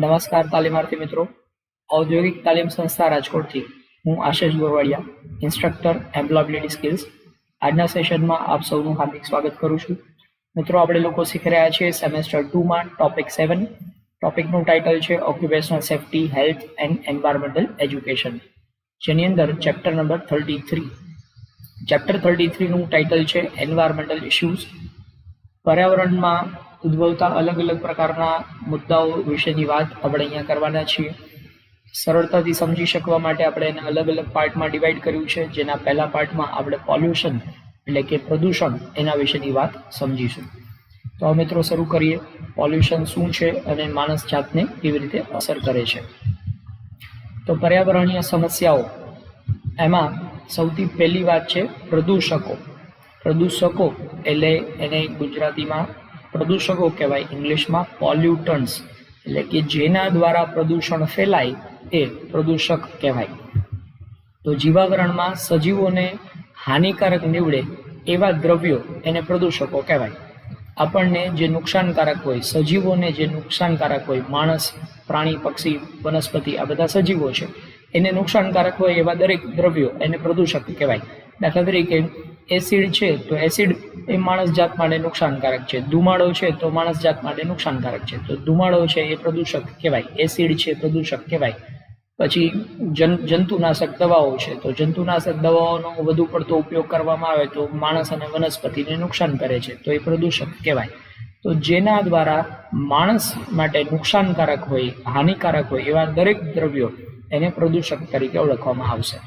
નમસ્કાર તાલીમાર્થી મિત્રો, ઔદ્યોગિક તાલીમ સંસ્થા રાજકોટથી હું આશિષ ગોરવાડિયા, ઇન્સ્ટ્રક્ટર એમ્પ્લોયબિલિટી સ્કિલ્સ. આજના સેશનમાં આપ સૌનું હાર્દિક સ્વાગત કરું છું. મિત્રો, આપણે લોકો શીખી રહ્યા છીએ સેમેસ્ટર 2માં ટોપિક 7. ટોપિકનું ટાઇટલ છે occupational safety, health and environmental education, જેની અંદર ચેપ્ટર નંબર 33. ચેપ્ટર 33નું ટાઇટલ છે એન્વાયરમેન્ટલ ઇશ્યુઝ. પર્યાવરણમાં ઉદ્ભવતા અલગ અલગ પ્રકારના મુદ્દાઓ વિશેની વાત આપણે અહીંયા કરવાના છીએ. સરળતાથી સમજી શકવા માટે આપણે એને અલગ અલગ પાર્ટમાં ડિવાઈડ કર્યું છે. જેના પહેલા પાર્ટમાં આપણે પોલ્યુશન એટલે કે પ્રદૂષણ એના વિશેની વાત સમજીશું. તો આ મિત્રો શરૂ કરીએ. પોલ્યુશન શું છે અને માણસ જાતને કેવી રીતે અસર કરે છે. તો પર્યાવરણીય સમસ્યાઓ, એમાં સૌથી પહેલી વાત છે પ્રદૂષકો. પ્રદૂષકો એટલે એને ગુજરાતીમાં પ્રદૂષકો કહેવાય, ઇંગ્લિશમાં પોલ્યુટન્ટ્સ, એટલે કે જેના દ્વારા પ્રદૂષણ ફેલાય એ પ્રદૂષક કહેવાય. તો જીવાવરણમાં સજીવોને હાનિકારક નીવડે એવા દ્રવ્યો એને પ્રદૂષકો કહેવાય. આપણને જે નુકસાનકારક હોય, સજીવોને જે નુકસાનકારક હોય, માણસ, પ્રાણી, પક્ષી, વનસ્પતિ, આ બધા સજીવો છે, એને નુકસાનકારક હોય એવા દરેક દ્રવ્યો એને પ્રદૂષક કહેવાય. દાખલા તરીકે એસિડ છે તો એસિડ એ માણસ જાત માટે નુકસાનકારક છે. ધુમાડો છે તો માણસ જાત માટે નુકસાનકારક છે, તો ધુમાડો છે એ પ્રદૂષક કહેવાય, એસિડ છે પ્રદૂષક કહેવાય. પછી જંતુનાશક દવાઓ છે, તો જંતુનાશક દવાઓનો વધુ પડતો ઉપયોગ કરવામાં આવે તો માણસ અને વનસ્પતિને નુકસાન કરે છે, તો એ પ્રદૂષક કહેવાય. તો જેના દ્વારા માણસ માટે નુકસાનકારક હોય, હાનિકારક હોય એવા દરેક દ્રવ્યો એને પ્રદૂષક તરીકે ઓળખવામાં આવશે.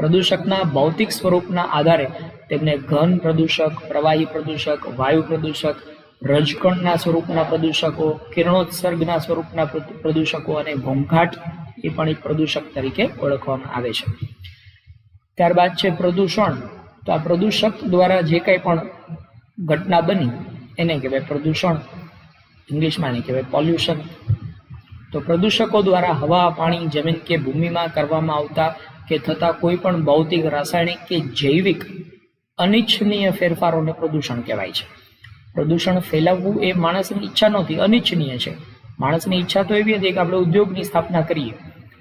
પ્રદૂષકના ભૌતિક સ્વરૂપના આધારે તેમને ઘન પ્રદૂષક, પ્રવાહી પ્રદૂષક, વાયુ પ્રદૂષક, રજકણના સ્વરૂપના પ્રદૂષકો, કિરણોત્સર્ગના સ્વરૂપના પ્રદૂષકો અને ઘોંઘાટ એ પણ એક પ્રદૂષક તરીકે ઓળખવામાં આવે છે. ત્યારબાદ છે પ્રદૂષણ. તો આ પ્રદૂષક દ્વારા જે કંઈ પણ ઘટના બની એને કહેવાય પ્રદૂષણ, ઇંગ્લિશમાં એને કહેવાય પોલ્યુશન. તો પ્રદૂષકો દ્વારા હવા, પાણી, જમીન કે ભૂમિમાં કરવામાં આવતા કે થતા કોઈ પણ ભૌતિક, રાસાયણિક કે જૈવિક અનિચ્છનીય ફેરફારોને પ્રદૂષણ કહેવાય છે. પ્રદૂષણ ફેલાવવું એ માણસની ઈચ્છા નહોતી, અનિચ્છનીય છે. માણસની ઈચ્છા તો એવી હતી કે આપણે ઉદ્યોગની સ્થાપના કરીએ,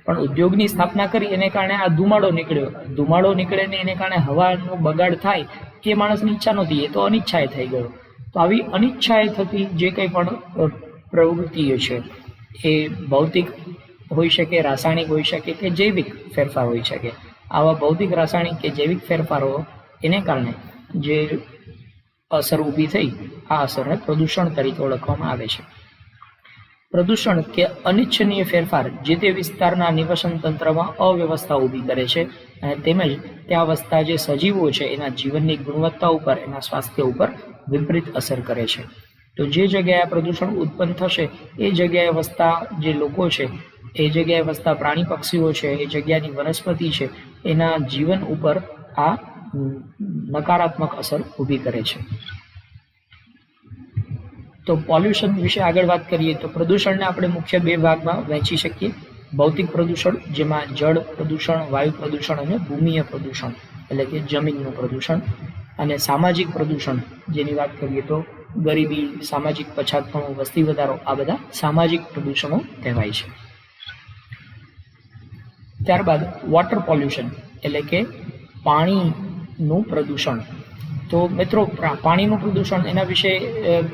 પણ ઉદ્યોગની સ્થાપના કરી એને કારણે આ ધુમાડો નીકળ્યો. ધુમાડો નીકળે ને એને કારણે હવાનો બગાડ થાય, એ માણસની ઈચ્છા નહોતી, એ તો અનિચ્છાએ થઈ ગયો. તો આવી અનિચ્છાએ થતી જે કંઈ પણ પ્રવૃત્તિઓ છે એ ભૌતિક હોઈ શકે, રાસાયણિક હોઈ શકે કે જૈવિક ફેરફાર હોઈ શકે. આવા ભૌતિક, રાસાયણિક કે જૈવિક ફેરફારો એને કારણે જે અસર ઊભી થઈ, આ અસરને પ્રદૂષણ તરીકે ઓળખવામાં આવે છે. પ્રદૂષણ કે અનિચ્છનીય ફેરફાર જે તે વિસ્તારના નિવસન તંત્રમાં અવ્યવસ્થા ઊભી કરે છે અને તેમજ ત્યાં વસતા જે સજીવો છે એના જીવનની ગુણવત્તા ઉપર, એના સ્વાસ્થ્ય ઉપર વિપરીત અસર કરે છે. તો જે જગ્યાએ પ્રદૂષણ ઉત્પન્ન થશે એ જગ્યાએ વસતા જે લોકો છે, એ જગ્યાએ વસતા પ્રાણી, પક્ષીઓ છે, એ જગ્યાની વનસ્પતિ છે, એના જીવન ઉપર આ નકારાત્મક અસર ઊભી કરે છે. તો પોલ્યુશન વિશે આગળ વાત કરીએ તો પ્રદૂષણને આપણે મુખ્ય બે ભાગમાં વહેંચી શકીએ. ભૌતિક પ્રદૂષણ, જેમાં જળ પ્રદૂષણ, વાયુ પ્રદૂષણ અને ભૂમિય પ્રદૂષણ એટલે કે જમીનનું પ્રદૂષણ. અને સામાજિક પ્રદૂષણ, જેની વાત કરીએ તો ગરીબી, સામાજિક પછાતપણું, વસ્તી વધારો, આ બધા સામાજિક પ્રદૂષણો કહેવાય છે. ત્યારબાદ વોટર પોલ્યુશન એટલે કે પાણીનું પ્રદૂષણ. તો મિત્રો, પાણીનું પ્રદૂષણ એના વિશે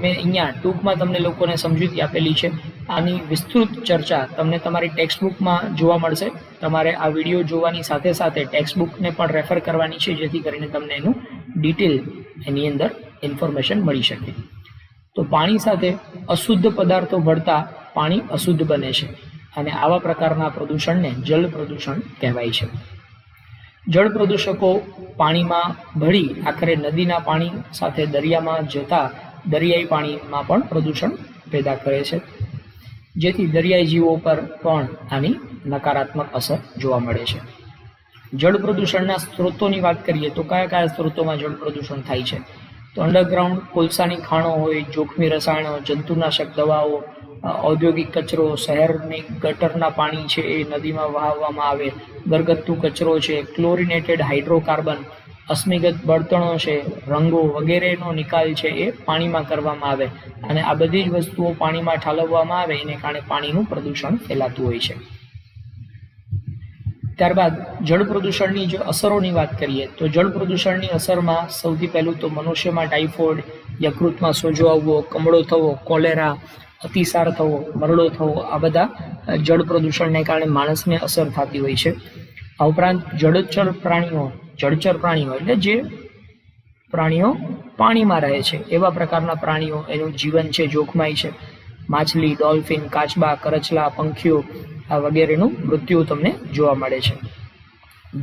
મેં અહીંયા ટૂંકમાં તમને લોકોને સમજૂતી આપેલી છે. આની વિસ્તૃત ચર્ચા તમને તમારી ટેક્સ્ટબુકમાં જોવા મળશે. તમારે આ વિડીયો જોવાની સાથે સાથે ટેક્સ્ટબુકને પણ રેફર કરવાની છે, જેથી કરીને તમને એનું ડિટેલ એની અંદર ઇન્ફોર્મેશન મળી શકે. તો પાણી સાથે અશુદ્ધ પદાર્થો ભળતા પાણી અશુદ્ધ બને છે અને આવા પ્રકારના પ્રદૂષણને જળ પ્રદૂષણ કહેવાય છે. જળ પ્રદૂષકો પાણીમાં ભળી આખરે નદીના પાણી સાથે દરિયામાં જતા દરિયાઈ પાણીમાં પણ પ્રદૂષણ પેદા કરે છે, જેથી દરિયાઈ જીવો પર પણ આની નકારાત્મક અસર જોવા મળે છે. જળ પ્રદૂષણના સ્ત્રોતોની વાત કરીએ તો કયા કયા સ્ત્રોતોમાં જળ પ્રદૂષણ થાય છે? તો અંડરગ્રાઉન્ડ કોલસાની ખાણો હોય, જોખમી રસાયણો, જંતુનાશક દવાઓ, ઔદ્યોગિક કચરો, શહેરની ગટરના પાણી છે એ નદીમાં વહાવવામાં આવે, ઘરગથ્થુ કચરો છે, ક્લોરિનેટેડ હાઇડ્રોકાર્બન, અશ્મિગત બળતણો છે, રંગો વગેરેનો નિકાલ છે એ પાણીમાં કરવામાં આવે અને આ બધી જ વસ્તુઓ પાણીમાં ઠાલવવામાં આવે એને કારણે પાણીનું પ્રદૂષણ ફેલાતું હોય છે. ત્યારબાદ જળ પ્રદૂષણની જો અસરોની વાત કરીએ તો જળ પ્રદૂષણની અસરમાં સૌથી પહેલું તો મનુષ્યમાં ટાઇફોઇડ, યકૃતમાં સોજો આવવો, કમળો થવો, કોલેરા, અતિસાર થવો, મરડો થવો, આ બધા જળ પ્રદૂષણને કારણે માણસને અસર થતી હોય છે. આ ઉપરાંત જળચર પ્રાણીઓ એટલે જે પ્રાણીઓ પાણીમાં રહે છે એવા પ્રકારના પ્રાણીઓ એનું જીવન છે જોખમાય છે. માછલી, ડોલ્ફિન, કાચબા, કરચલા, પંખીઓ આ વગેરેનું મૃત્યુ તમને જોવા મળે છે.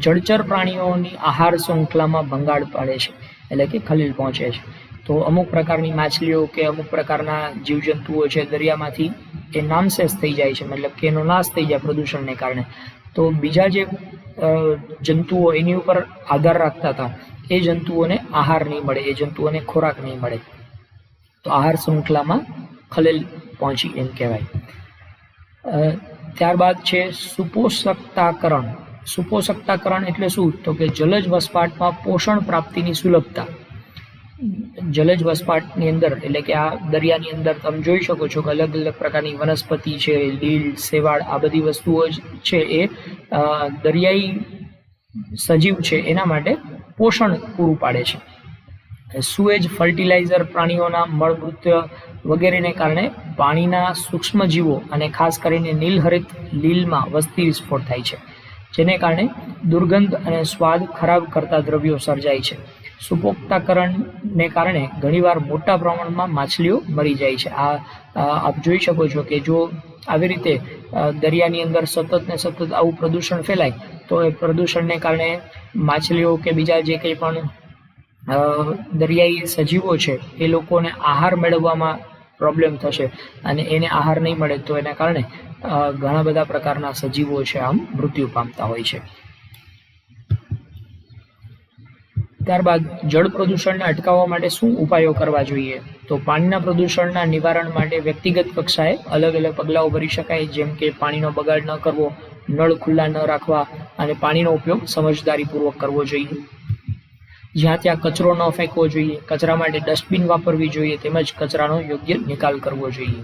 જળચર પ્રાણીઓની આહાર શૃંખલામાં ભંગાણ પડે છે એટલે કે ખલેલ પહોંચે છે. તો અમુક પ્રકારની માછલીઓ કે અમુક પ્રકારના જીવજંતુઓ છે દરિયામાંથી એ નામશેષ થઈ જાય છે, મતલબ કે એનો નાશ થઈ જાય પ્રદૂષણને કારણે. તો બીજા જે જંતુઓ એની ઉપર આધાર રાખતા હતા એ જંતુઓને આહાર નહીં મળે, એ જંતુઓને ખોરાક નહીં મળે, તો આહાર શૃંખલામાં ખલેલ પહોંચી એમ કહેવાય. ત્યારબાદ છે સુપોષકતાકરણ. સુપોષકતાકરણ એટલે શું? તો કે જલજ વસપાટમાં પોષણ પ્રાપ્તિની સુલભતા. જલજ વસપાટની અંદર એટલે કે આ દરિયાની અંદર તમે જોઈ શકો છો કે અલગ અલગ પ્રકારની વનસ્પતિ છે, લીલ, શેવાળ, આ બધી વસ્તુઓ છે એ દરિયાઈ સજીવ છે એના માટે પોષણ પૂરું પાડે છે. સુએજ ફર્ટિલાઇઝર પ્રાણીઓના મળમૂત્ર વગેરેને કારણે પાણીના સૂક્ષ્મજીવો અને ખાસ કરીને નીલહરિત લીલમાં વસ્તી વિસ્ફોટ થાય છે, જેને કારણે દુર્ગંધ અને સ્વાદ ખરાબ કરતા દ્રવ્યો સર્જાય છે. સુપોષકતાકરણને કારણે ઘણીવાર મોટા પ્રમાણમાં માછલીઓ મરી જાય છે. આપ જોઈ શકો છો કે જો આવી રીતે દરિયાની અંદર સતત ને સતત આવું પ્રદૂષણ ફેલાય તો એ પ્રદૂષણને કારણે માછલીઓ કે બીજા જે કંઈ પણ દરિયાઈ સજીવો છે એ લોકોને આહાર મેળવવામાં પ્રોબ્લેમ થશે અને એને આહાર નહીં મળે તો એના કારણે ઘણા બધા પ્રકારના સજીવો છે આમ મૃત્યુ પામતા હોય છે. ત્યારબાદ જળ પ્રદૂષણને અટકાવવા માટે શું ઉપાયો કરવા જોઈએ? તો પાણીના પ્રદૂષણના નિવારણ માટે વ્યક્તિગત કક્ષાએ અલગ અલગ પગલાઓ ભરી શકાય, જેમ કે પાણીનો બગાડ ન કરવો, નળ ખુલ્લા ન રાખવા અને પાણીનો ઉપયોગ સમજદારીપૂર્વક કરવો જોઈએ. જ્યાં ત્યાં કચરો ન ફેંકવો જોઈએ, કચરા માટે ડસ્ટબિન વાપરવી જોઈએ તેમજ કચરાનો યોગ્ય નિકાલ કરવો જોઈએ.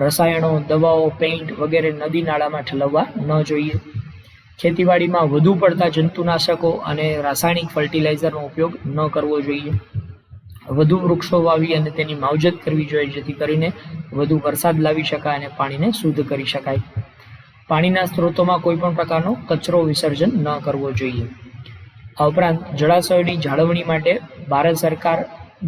રસાયણો, દવાઓ, પેઇન્ટ વગેરે નદી નાળામાં ઠલવવા ન જોઈએ. ખેતીવાડીમાં વધુ પડતા જંતુનાશકો અને રાસાયણિક ફર્ટિલાઇઝરનો ઉપયોગ ન કરવો જોઈએ. વધુ વૃક્ષો વાવી અને તેની માવજત કરવી જોઈએ, જેથી કરીને વધુ વરસાદ લાવી શકાય અને પાણીને શુદ્ધ કરી શકાય. પાણીના સ્ત્રોતોમાં કોઈ પણ પ્રકારનો કચરો વિસર્જન ન કરવો જોઈએ. આ ઉપરાંત જળાશયોની જાળવણી માટે ભારત સરકાર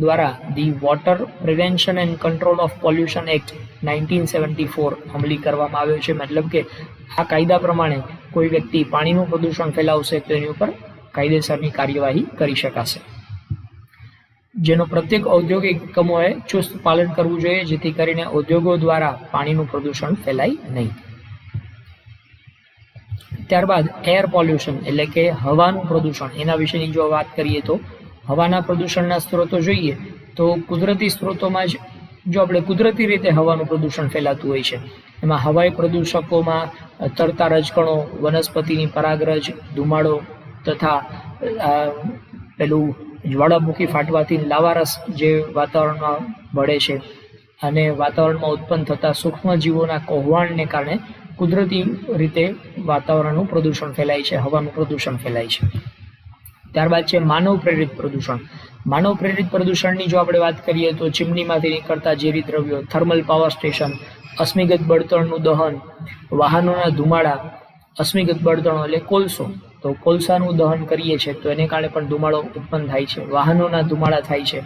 દ્વારા the water prevention and control of pollution act 1974 અમલી કરવામાં આવ્યો છે. મતલબ કે આ કાયદા પ્રમાણે કોઈ વ્યક્તિ પાણીનું પ્રદૂષણ ફેલાવશે તો એની ઉપર કાયદેસરની કાર્યવાહી કરી શકાશે, જેનો પ્રત્યેક ઔદ્યોગિક એકમોએ ચુસ્ત પાલન કરવું જોઈએ, જેથી કરીને ઉદ્યોગો દ્વારા પાણીનું પ્રદૂષણ ફેલાય નહીં. ત્યારબાદ એર પોલ્યુશન એટલે કે હવાનું પ્રદૂષણ, એના વિશેની જો વાત કરીએ તો હવાના પ્રદૂષણના સ્ત્રોતો જોઈએ તો કુદરતી સ્ત્રોતોમાં જ જો આપણે કુદરતી રીતે હવાનું પ્રદૂષણ ફેલાતું હોય છે. એમાં હવાઈ પ્રદૂષકોમાં તરતા રજકણો, વનસ્પતિની પરાગરજ, ધુમાડો તથા પેલું જ્વાળામુખી ફાટવાથી લાવારસ જે વાતાવરણમાં ભળે છે અને વાતાવરણમાં ઉત્પન્ન થતા સૂક્ષ્મજીવોના કહોવાણને કારણે કુદરતી રીતે વાતાવરણનું પ્રદૂષણ ફેલાય છે, હવાનું પ્રદૂષણ ફેલાય છે. ત્યારબાદ છે માનવ પ્રેરિત પ્રદૂષણ. માનવ પ્રેરિત પ્રદૂષણની જો આપણે વાત કરીએ તો ચીમનીમાંથી નીકળતા ઝેરી દ્રવ્યો, થર્મલ પાવર સ્ટેશન, અશ્મિગત બળતણનું દહન, વાહનોના ધુમાડા, અશ્મિગત બળતણો એટલે કોલસો, તો કોલસાનું દહન કરીએ છીએ તો એને કારણે પણ ધુમાડો ઉત્પન્ન થાય છે. વાહનોના ધુમાડા થાય છે.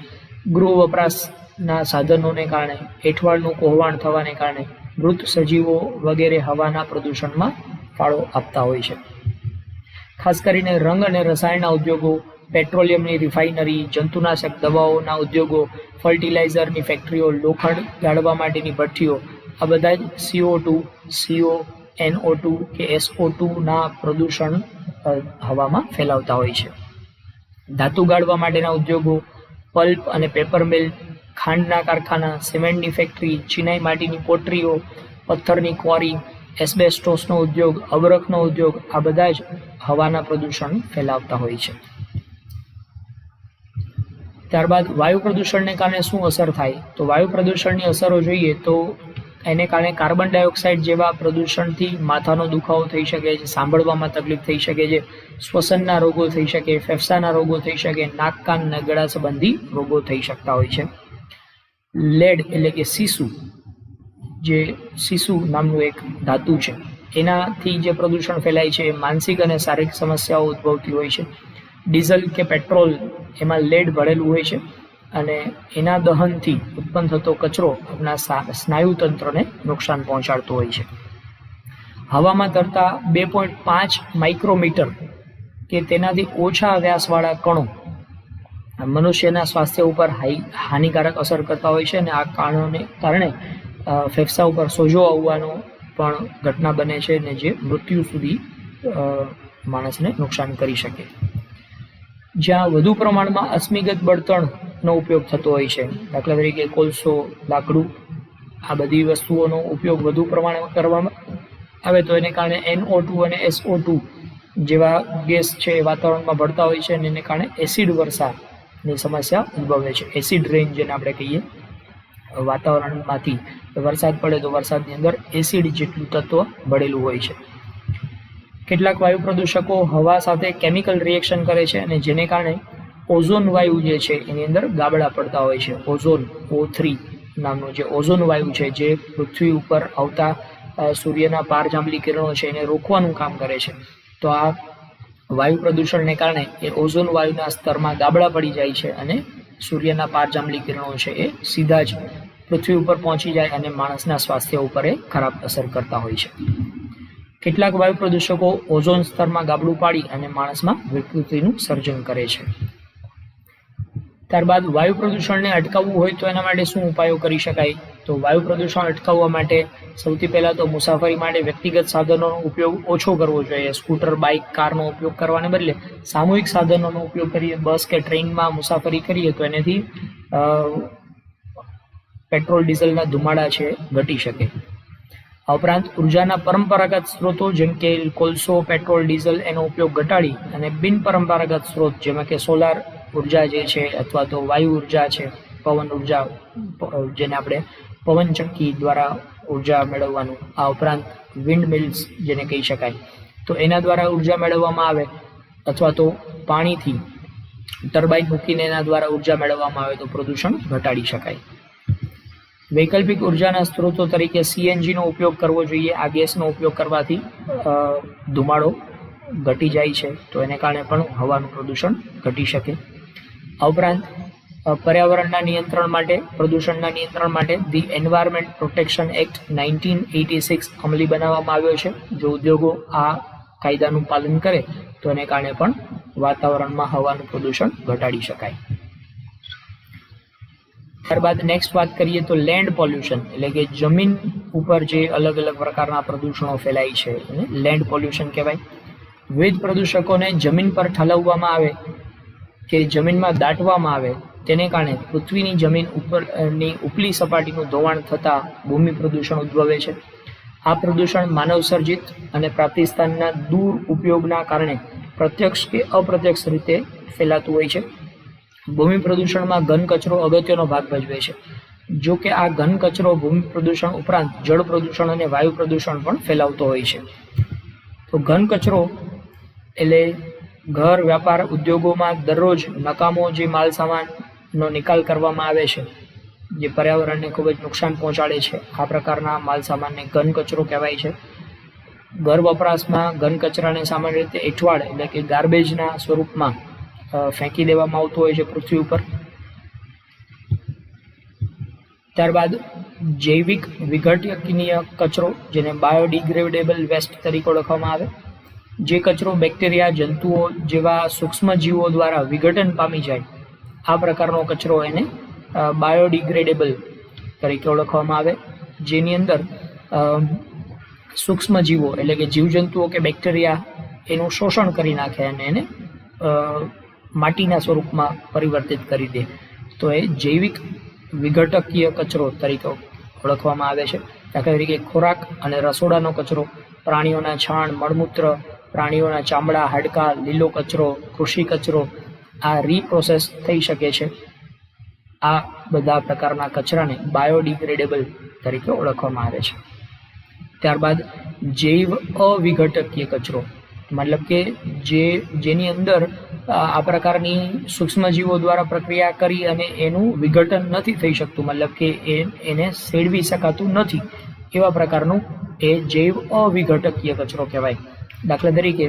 ગૃહ વપરાશના સાધનોને કારણે, એઠવાડનું કોહવાણ થવાને કારણે મૃત સજીવો વગેરે હવાના પ્રદૂષણમાં ફાળો આપતા હોય છે. ખાસ કરીને રંગ અને રસાયણના ઉદ્યોગો, પેટ્રોલિયમની રિફાઇનરી, જંતુનાશક દવાઓના ઉદ્યોગો, ફર્ટિલાઇઝરની ફેક્ટરીઓ, લોખંડ ગાળવા માટેની ભઠ્ઠીઓ, આ બધા જ CO2, CO, NO2 કે SO2 ના પ્રદૂષણ હવામાં ફેલાવતા હોય છે. ધાતુ ગાળવા માટેના ઉદ્યોગો, પલ્પ અને પેપર મિલ, ખાંડના કારખાના, સિમેન્ટની ફેક્ટરી, ચિનાઈ માટીની પોટરીઓ, પથ્થરની ક્વોરી, એસ્બેસ્ટોસનો ઉદ્યોગ, અબરખનો ઉદ્યોગ, આ બધા જ હવાના પ્રદૂષણ ફેલાવતા હોય છે. ત્યારબાદ વાયુ પ્રદૂષણને કારણે શું અસર થાય? તો વાયુ પ્રદૂષણની અસરો જોઈએ તો એને કારણે કાર્બન ડાયોક્સાઇડ જેવા પ્રદૂષણથી માથાનો દુખાવો થઈ શકે છે, સાંભળવામાં તકલીફ થઈ શકે છે, શ્વસનના રોગો થઈ શકે, ફેફસાના રોગો થઈ શકે, નાક કાન અને ગળા સંબંધી રોગો થઈ શકતા હોય છે. લેડ એટલે કે સીસુ નામનું એક ધાતુ છે, એનાથી જે પ્રદૂષણ ફેલાય છે એ માનસિક અને શારીરિક સમસ્યાઓ ઉદ્ભવતી હોય છે. ડીઝલ કે પેટ્રોલ એમાં લેડ ભરેલું હોય છે અને એના દહનથી ઉત્પન્ન થતો કચરો આપણા સ્નાયુ તંત્રને નુકસાન પહોંચાડતો હોય છે. હવામાં તરતા 2.5 માઇક્રોમીટર કે તેનાથી ઓછા વ્યાસવાળા કણો મનુષ્યના સ્વાસ્થ્ય ઉપર હાનિકારક અસર કરતા હોય છે અને આ કારણોને કારણે ફેફસા ઉપર સોજો આવવાનો પણ ઘટના બને છે અને જે મૃત્યુ સુધી માણસને નુકસાન કરી શકે. જ્યાં વધુ પ્રમાણમાં અશ્મિગત બળતણનો ઉપયોગ થતો હોય છે, દાખલા તરીકે કોલસો, લાકડું, આ બધી વસ્તુઓનો ઉપયોગ વધુ પ્રમાણમાં કરવામાં આવે તો એને કારણે NO2 અને SO2 જેવા ગેસ છે એ વાતાવરણમાં ભળતા હોય છે અને એને કારણે એસિડ વર્ષાની સમસ્યા ઉદ્ભવે છે. એસિડ રેન જેને આપણે કહીએ, વાતાવરણમાંથી વરસાદ પડે તો વરસાદની અંદર એસિડ જેટલું તત્વ ભળેલું હોય છે. કેટલાક વાયુ પ્રદૂષકો હવા સાથે કેમિકલ રિએક્શન કરે છે અને જેને કારણે ઓઝોન વાયુ જે છે એની અંદર ગાબડા પડતા હોય છે. ઓઝોન O3 નામનો જે ઓઝોન વાયુ છે જે પૃથ્વી ઉપર આવતા સૂર્યના પારજાંબલી કિરણો છે એને રોકવાનું કામ કરે છે. તો આ વાયુ પ્રદૂષણને કારણે એ ઓઝોન વાયુના સ્તરમાં ગાબડા પડી જાય છે અને સૂર્યના પારજાંબલી કિરણો છે એ સીધા જ પૃથ્વી ઉપર પહોંચી જાય અને માણસના સ્વાસ્થ્ય ઉપર એ ખરાબ અસર કરતા હોય છે. કેટલાક વાયુ પ્રદૂષકો ઓઝોન સ્તરમાં ગાબડું પાડી અને માણસમાં વિકૃતિનું સર્જન કરે છે. ત્યારબાદ વાયુ પ્રદૂષણને અટકાવવું હોય તો એના માટે શું ઉપાયો કરી શકાય? તો વાયુ પ્રદૂષણ અટકાવવા માટે સૌથી પહેલાં તો મુસાફરી માટે વ્યક્તિગત સાધનોનો ઉપયોગ ઓછો કરવો જોઈએ. સ્કૂટર, બાઇક, કારનો ઉપયોગ કરવાને બદલે સામૂહિક સાધનોનો ઉપયોગ કરીએ. બસ કે ટ્રેનમાં મુસાફરી કરીએ તો એનાથી પેટ્રોલ ડીઝલના ધુમાડા છે ઘટી શકે. આ ઉપરાંત ઉર્જાના પરંપરાગત સ્ત્રોતો જેમ કે કોલસો, પેટ્રોલ, ડીઝલ એનો ઉપયોગ ઘટાડી અને બિનપરંપરાગત સ્ત્રોત જેમાં કે સોલાર ઉર્જા જે છે અથવા તો વાયુ ઉર્જા છે, પવન ઉર્જા જેને આપણે પવનચક્કી દ્વારા ઉર્જા મેળવવાનું, આ ઉપરાંત વિન્ડ મિલ્સ જેને કહી શકાય, તો એના દ્વારા ઉર્જા મેળવવામાં આવે અથવા તો પાણીથી ટર્બાઇન મૂકીને એના દ્વારા ઉર્જા મેળવવામાં આવે તો પ્રદૂષણ ઘટાડી શકાય. વૈકલ્પિક ઉર્જાના સ્ત્રોતો તરીકે CNGનો ઉપયોગ કરવો જોઈએ. આ ગેસનો ઉપયોગ કરવાથી ધુમાડો ઘટી જાય છે તો એને કારણે પણ હવાનું પ્રદૂષણ ઘટી શકે. આ ઉપરાંત પર્યાવરણના નિયંત્રણ માટે, પ્રદૂષણના નિયંત્રણ માટે ધી એન્વાયરમેન્ટ પ્રોટેક્શન એક્ટ 1986 અમલી બનાવવામાં આવ્યો છે. જો ઉદ્યોગો આ કાયદાનું પાલન કરે તો એને કારણે પણ વાતાવરણમાં હવાનું પ્રદૂષણ ઘટાડી શકાય. ત્યારબાદ નેક્સ્ટ વાત કરીએ તો લેન્ડ પોલ્યુશન એટલે કે જમીન ઉપર જે અલગ અલગ પ્રકારના પ્રદૂષણો ફેલાય છે એને લેન્ડ પોલ્યુશન કહેવાય. વિવિધ પ્રદૂષકોને જમીન પર ઠાલવવામાં આવે કે જમીનમાં દાટવામાં આવે તેને કારણે પૃથ્વીની જમીન ઉપરની ઉપલી સપાટીનું ધોવાણ થતાં ભૂમિ પ્રદૂષણ ઉદ્ભવે છે. આ પ્રદૂષણ માનવ સર્જિત અને પ્રાપ્તિસ્થાનના દૂર ઉપયોગના કારણે પ્રત્યક્ષ કે અપ્રત્યક્ષ રીતે ફેલાતું હોય છે. ભૂમિ પ્રદૂષણમાં ઘન કચરો અગત્યનો ભાગ ભજવે છે. જો કે આ ઘન કચરો ભૂમિ પ્રદૂષણ ઉપરાંત જળ પ્રદૂષણ અને વાયુ પ્રદૂષણ પણ ફેલાવતો હોય છે. તો ઘન કચરો એટલે ઘર, વ્યાપાર, ઉદ્યોગોમાં દરરોજ નકામો જે માલ સામાનનો નિકાલ કરવામાં આવે છે જે પર્યાવરણને ખૂબ જ નુકસાન પહોંચાડે છે, આ પ્રકારના માલ સામાનને ઘન કચરો કહેવાય છે. ઘર વપરાશમાં ઘન કચરાને સામાન્ય રીતે એઠવાડ એટલે કે ગાર્બેજના સ્વરૂપમાં ફેંકી દેવામાં આવતું હોય છે પૃથ્વી ઉપર. ત્યારબાદ જૈવિક વિઘટનીય કચરો જેને બાયોડિગ્રેડેબલ વેસ્ટ તરીકે ઓળખવામાં આવે. જે કચરો બેક્ટેરિયા, જંતુઓ જેવા સૂક્ષ્મ જીવો દ્વારા વિઘટન પામી જાય આ પ્રકારનો કચરો એને બાયોડિગ્રેડેબલ તરીકે ઓળખવામાં આવે. જેની અંદર સૂક્ષ્મ જીવો એટલે કે જીવજંતુઓ કે બેક્ટેરિયા એનું શોષણ કરી નાખે અને એને માટીના સ્વરૂપમાં પરિવર્તિત કરી દે તો એ જૈવિક વિઘટકીય કચરો તરીકે ઓળખવામાં આવે છે. દાખલા તરીકે ખોરાક અને રસોડાનો કચરો, પ્રાણીઓના છાણ, મળમૂત્ર, પ્રાણીઓના ચામડા, હાડકાં, લીલો કચરો, કૃષિ કચરો આ રીપ્રોસેસ થઈ શકે છે આ બધા પ્રકારના કચરાને બાયોડિગ્રેડેબલ તરીકે ઓળખવામાં આવે છે. ત્યારબાદ જૈવ અવિઘટકીય કચરો, મતલબ કે જેની અંદર આ પ્રકારની સૂક્ષ્મજીવો દ્વારા પ્રક્રિયા કરી અને એનું વિઘટન નથી થઈ શકતું, મતલબ કે એને સેડવી શકાતું નથી, એવા પ્રકારનું એ જૈવ અવિઘટકીય કચરો કહેવાય. દાખલા તરીકે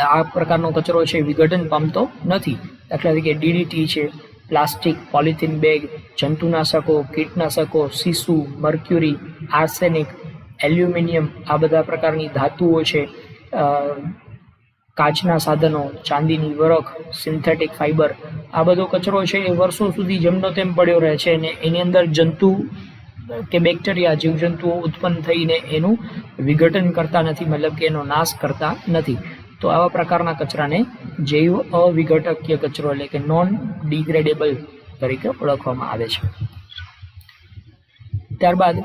આ પ્રકારનો કચરો છે વિઘટન પામતો નથી. દાખલા તરીકે ડીડીટી છે, પ્લાસ્ટિક, પોલિથીન બેગ, જંતુનાશકો, કીટનાશકો, સીસુ, મર્ક્યુરી, આર્સેનિક, એલ્યુમિનિયમ, આ બધા પ્રકારની ધાતુઓ છે, કાચના સાધનો, ચાંદીની વરખ, સિન્થેટિક ફાઇબર, આ બધો કચરો છે એ વર્ષો સુધી જેમનો તેમ પડ્યો રહે છે અને એની અંદર જંતુ કે બેક્ટેરિયા, જીવજંતુઓ ઉત્પન્ન થઈને એનું વિઘટન કરતા નથી, મતલબ કે એનો નાશ કરતા નથી. તો આવા પ્રકારના કચરાને જૈવ અવિઘટકીય કચરો એટલે કે નોન ડિગ્રેડેબલ તરીકે ઓળખવામાં આવે છે. ત્યારબાદ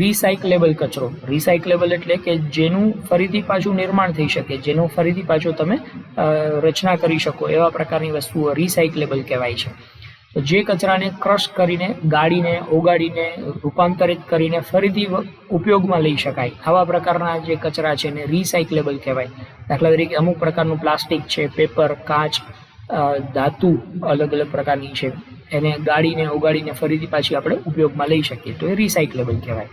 રિસાયકલેબલ કચરો. રિસાયકલેબલ એટલે કે જેનું ફરીથી પાછું નિર્માણ થઈ શકે, જેનું ફરીથી પાછું તમે રચના કરી શકો, એવા પ્રકારની વસ્તુઓ રિસાયકલેબલ કહેવાય છે. તો જે કચરાને ક્રશ કરીને, ગાળીને, ઓગાળીને, રૂપાંતરિત કરીને ફરીથી ઉપયોગમાં લઈ શકાય, આવા પ્રકારના જે કચરા છે એને રિસાયકલેબલ કહેવાય. દાખલા તરીકે અમુક પ્રકારનું પ્લાસ્ટિક છે, પેપર, કાચ, ધાતુ અલગ અલગ પ્રકારની છે, એને ગાળીને, ઓગાળીને ફરીથી પાછી આપણે ઉપયોગમાં લઈ શકીએ, તો એ રિસાયકલેબલ કહેવાય.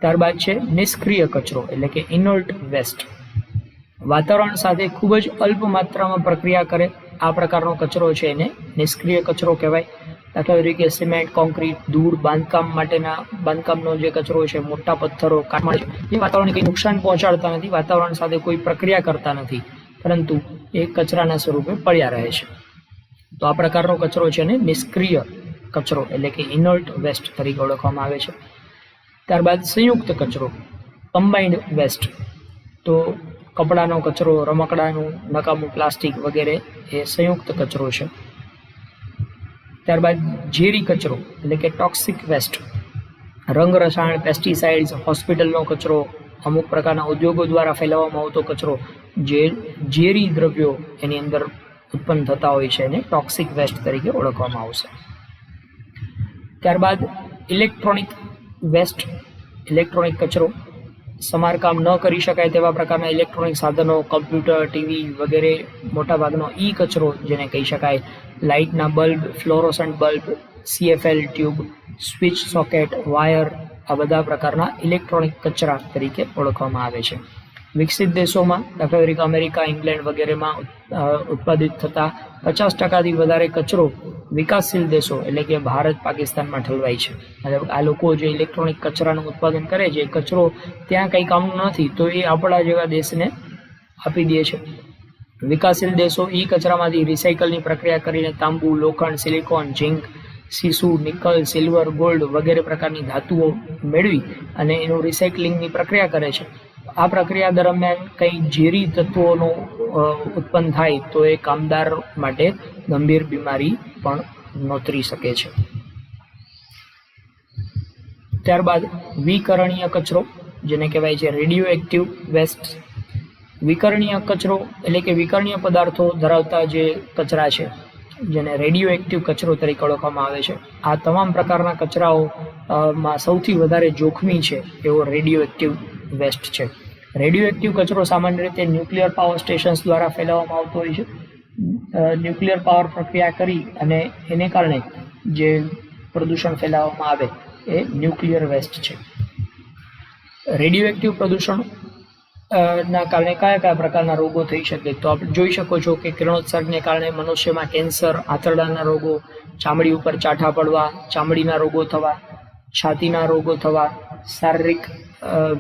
ત્યારબાદ છે નિષ્ક્રિય કચરો એટલે કે ઇનર્ટ વેસ્ટ. વાતાવરણ સાથે ખૂબ જ અલ્પ માત્રામાં પ્રક્રિયા કરે આ પ્રકારનો કચરો છે એને નિષ્ક્રિય કચરો કહેવાય. દાખલા તરીકે સિમેન્ટ, કોન્ક્રીટ, ધૂળ, બાંધકામનો જે કચરો છે, મોટા પથ્થરો, કાટમાળ, એ વાતાવરણને કંઈ નુકસાન પહોંચાડતા નથી, વાતાવરણ સાથે કોઈ પ્રક્રિયા કરતા નથી, પરંતુ એ કચરાના સ્વરૂપે પડ્યા રહે છે. તો આ પ્રકારનો કચરો છે એને નિષ્ક્રિય કચરો એટલે કે ઇનર્ટ વેસ્ટ તરીકે ઓળખવામાં આવે છે. ત્યારબાદ સંયુક્ત કચરો, કમ્બાઇન્ડ વેસ્ટ. તો કપડાનો કચરો, રમકડાનું નકામું પ્લાસ્ટિક વગેરે એ સંયુક્ત કચરો છે. ત્યારબાદ ઝેરી કચરો એટલે કે ટોક્સિક વેસ્ટ. રંગ રસાયણ, પેસ્ટિસાઇડ્સ, હોસ્પિટલનો કચરો, અમુક પ્રકારના ઉદ્યોગો દ્વારા ફેલાવવામાં આવતો કચરો, જે ઝેરી દ્રવ્યો એની અંદર ઉત્પન્ન થતા હોય છે એને ટોક્સિક વેસ્ટ તરીકે ઓળખવામાં આવશે. ત્યારબાદ ઇલેક્ટ્રોનિક વેસ્ટ, ઇલેક્ટ્રોનિક કચરો. સમારકામ ન કરી શકાય તેવા પ્રકારના ઇલેક્ટ્રોનિક સાધનો, કમ્પ્યુટર, ટીવી વગેરે મોટાભાગનો ઈ કચરો જેને કહી શકાય. લાઇટના bulb, fluorescent bulb, CFL tube, switch socket, wire, આ બધા પ્રકારના ઇલેક્ટ્રોનિક કચરા તરીકે ઓળખવામાં આવે છે. વિકસિત દેશોમાં દાખલા તરીકે અમેરિકા, ઇંગ્લેન્ડ વગેરેમાં ઉત્પાદિત થતા 50%થી વધારે કચરો વિકાસશીલ દેશો એટલે કે ભારત, પાકિસ્તાનમાં ઠલવાય છે. મતલબ આ લોકો જે ઇલેક્ટ્રોનિક કચરાનું ઉત્પાદન કરે છે, કચરો ત્યાં કંઈ કામનું નથી, તો એ આપણા જેવા દેશને આપી દે છે. વિકાસશીલ દેશો ઈ કચરામાંથી રિસાયકલની પ્રક્રિયા કરીને તાંબુ, લોખંડ, સિલિકોન, ઝિંક, સીસુ, નિકલ, સિલ્વર, ગોલ્ડ વગેરે પ્રકારની ધાતુઓ મેળવી અને એનું રિસાયકલિંગની પ્રક્રિયા કરે છે. આ પ્રક્રિયા દરમિયાન કંઈ ઝેરી તત્વોનું ઉત્પન્ન થાય તો એ કામદાર માટે ગંભીર બીમારી પણ નોતરી શકે છે. ત્યારબાદ વિકરણીય કચરો જેને કહેવાય છે રેડિયો એક્ટિવ વેસ્ટ. વિકરણીય કચરો એટલે કે વિકરણીય પદાર્થો ધરાવતા જે કચરા છે જેને રેડિયો એક્ટિવ કચરો તરીકે ઓળખવામાં આવે છે. આ તમામ પ્રકારના કચરાઓમાં સૌથી વધારે જોખમી છે એવો રેડિયો એક્ટિવ વેસ્ટ છે. રેડિયો એક્ટિવ કચરો સામાન્ય રીતે ન્યુક્લિયર પાવર સ્ટેશન્સ દ્વારા ફેલાવવામાં આવતો હોય છે. ન્યુક્લિયર પાવર પ્રક્રિયા કરી અને એને કારણે જે પ્રદૂષણ ફેલાવવામાં આવે એ ન્યુક્લિયર વેસ્ટ છે. રેડિયો એક્ટિવ પ્રદૂષણ ના કારણે કયા કયા પ્રકારના રોગો થઈ શકે, તો આપણે જોઈ શકો છો કે કિરણોત્સર્ગને કારણે મનુષ્યમાં કેન્સર, આંતરડાના રોગો, ચામડી ઉપર ચાઠા પડવા, ચામડીના રોગો થવા, છાતીના રોગો થવા, શારીરિક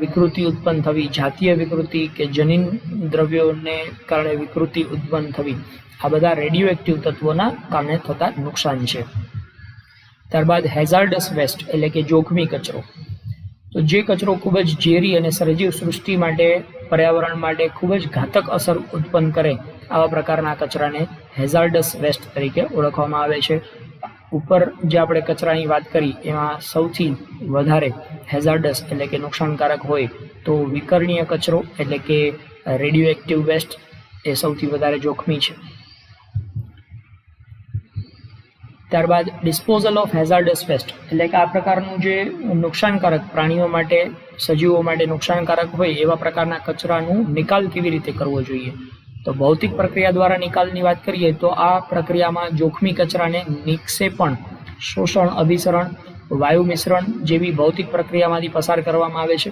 વિકૃતિ ઉત્પન્ન થવી, જાતીય વિકૃતિ કે જનીન દ્રવ્યોને કારણે વિકૃતિ ઉત્પન્ન થવી, આ બધા રેડિયો એક્ટિવ તત્વોના કારણે થતા નુકસાન છે. ત્યારબાદ હેઝાર્ડસ વેસ્ટ એટલે કે જોખમી કચરો. તો જે કચરો ખૂબ જ ઝેરી અને સજીવ સૃષ્ટિ માટે, પર્યાવરણ માટે ખૂબ જ ઘાતક અસર ઉત્પન્ન કરે આવા પ્રકારના કચરાને હેઝાર્ડસ વેસ્ટ તરીકે ઓળખવામાં આવે છે. ઉપર જે આપણે કચરાની વાત કરી એમાં સૌથી વધારે હેઝાર્ડસ એટલે કે નુકસાનકારક હોય તો વિકર્ણીય કચરો એટલે કે રેડિયો એક્ટિવ વેસ્ટ એ સૌથી વધારે જોખમી છે. ત્યારબાદ ડિસ્પોઝલ ઓફ હેઝાર્ડસ વેસ્ટ, એટલે કે આ પ્રકારનું જે નુકસાનકારક, પ્રાણીઓ માટે, સજીવો માટે નુકસાનકારક હોય એવા પ્રકારના કચરાનું નિકાલ કેવી રીતે કરવો જોઈએ. તો ભૌતિક પ્રક્રિયા દ્વારા નિકાલની વાત કરીએ તો આ પ્રક્રિયામાં જોખમી કચરાને નિક્ષેપણ, શોષણ, અભિસરણ, વાયુ મિશ્રણ જેવી ભૌતિક પ્રક્રિયામાંથી પસાર કરવામાં આવે છે.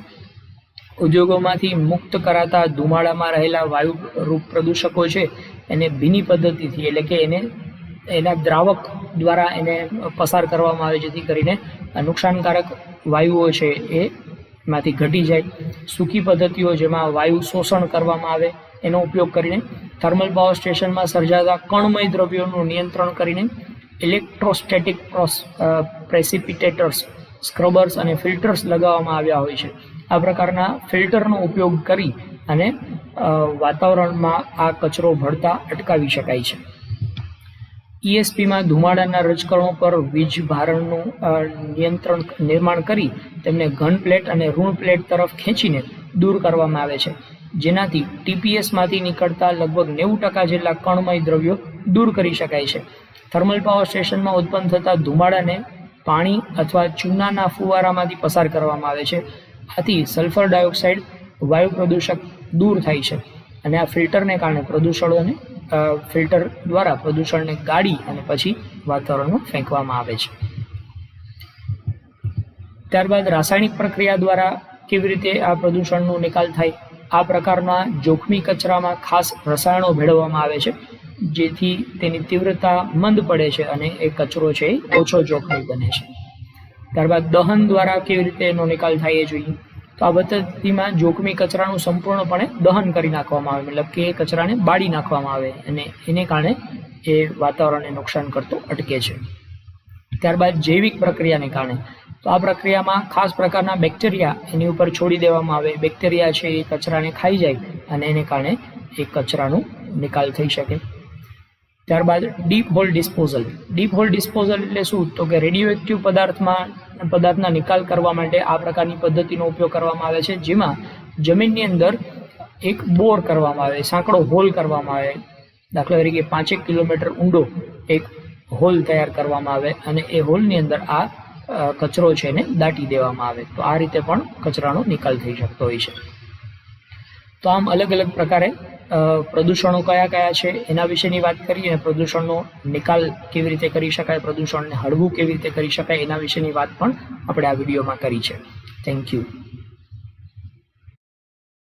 ઉદ્યોગોમાંથી મુક્ત કરાતા ધુમાડામાં રહેલા વાયુરૂપ પ્રદૂષકો છે એને ભીની પદ્ધતિથી, એટલે કે એના દ્રાવક દ્વારા એને પસાર કરવામાં આવે, જેથી કરીને નુકસાનકારક વાયુઓ છે એમાંથી ઘટી જાય. સૂકી પદ્ધતિઓ જેમાં વાયુ શોષણ કરવામાં આવે એનો ઉપયોગ કરીને થર્મલ પાવર સ્ટેશનમાં સર્જાતા કણમય દ્રવ્યોનું નિયંત્રણ કરીને ઇલેક્ટ્રોસ્ટેટિક પ્રેસિપિટેટર્સ, સ્ક્રબર્સ અને ફિલ્ટર્સ લગાવવામાં આવ્યા હોય છે. આ પ્રકારના ફિલ્ટરનો ઉપયોગ કરી અને વાતાવરણમાં આ કચરો ભળતા અટકાવી શકાય છે. ESPમાં ધુમાડાના રજકણો પર વીજ ભારણનું નિર્માણ કરી તેમને ઘન પ્લેટ અને ઋણ પ્લેટ તરફ ખેંચીને દૂર કરવામાં આવે છે, જેનાથી TPSમાંથી નીકળતા લગભગ 90% જેટલા કણમય દ્રવ્યો દૂર કરી શકાય છે. થર્મલ પાવર સ્ટેશનમાં ઉત્પન્ન થતા ધુમાડાને પાણી અથવા ચૂનાના ફુવારામાંથી પસાર કરવામાં આવે છે. આથી સલ્ફર ડાયોક્સાઇડ વાયુ પ્રદૂષક દૂર થાય છે અને આ ફિલ્ટરને કારણે પ્રદૂષણોને ફિલ્ટર દ્વારા પ્રદૂષણને ગાળી અને પછી વાતાવરણમાં ફેંકવામાં આવે છે. ત્યારબાદ રાસાયણિક પ્રક્રિયા દ્વારા કેવી રીતે આ પ્રદૂષણનો નિકાલ થાય. આ પ્રકારના જોખમી કચરામાં ખાસ રસાયણો ભેળવવામાં આવે છે, જેથી તેની તીવ્રતા મંદ પડે છે અને એ કચરો છે એ ઓછો જોખમી બને છે. ત્યારબાદ દહન દ્વારા કેવી રીતે એનો નિકાલ થાય એ જોઈએ. તો આ પદ્ધતિમાં જોખમી કચરાનું સંપૂર્ણપણે દહન કરી નાખવામાં આવે, મતલબ કે એ કચરાને બાળી નાખવામાં આવે અને એને કારણે એ વાતાવરણને નુકસાન કરતો અટકે છે. ત્યારબાદ જૈવિક પ્રક્રિયાને કારણે, તો આ પ્રક્રિયામાં ખાસ પ્રકારના બેક્ટેરિયા એની ઉપર છોડી દેવામાં આવે. બેક્ટેરિયા છે એ કચરાને ખાઈ જાય અને એને કારણે એ કચરાનો નિકાલ થઈ શકે. ત્યારબાદ deep hole disposal. Deep hole disposal એટલે શું? તો કે રેડિયો એક્ટિવ પદાર્થના નિકાલ કરવા માટે આ પ્રકારની પદ્ધતિનો ઉપયોગ કરવામાં આવે છે, જેમાં જમીનની અંદર એક બોર કરવામાં આવે, સાંકડો હોલ કરવામાં આવે. દાખલા તરીકે 5 કિલોમીટર ઊંડો એક હોલ તૈયાર કરવામાં આવે અને એ હોલની અંદર આ કચરો છે એને દાટી દેવામાં આવે. તો આ રીતે પણ કચરાનો નિકાલ થઈ શકતો હોય છે. તો આમ અલગ અલગ પ્રકારે પ્રદૂષણો કયા કયા છે એના વિશેની વાત કરીએ અને પ્રદૂષણનો નિકાલ કેવી રીતે કરી શકાય, પ્રદૂષણને હળવું કેવી રીતે કરી શકાય એના વિશેની વાત પણ આપણે આ વિડીયોમાં કરી છે. Thank you.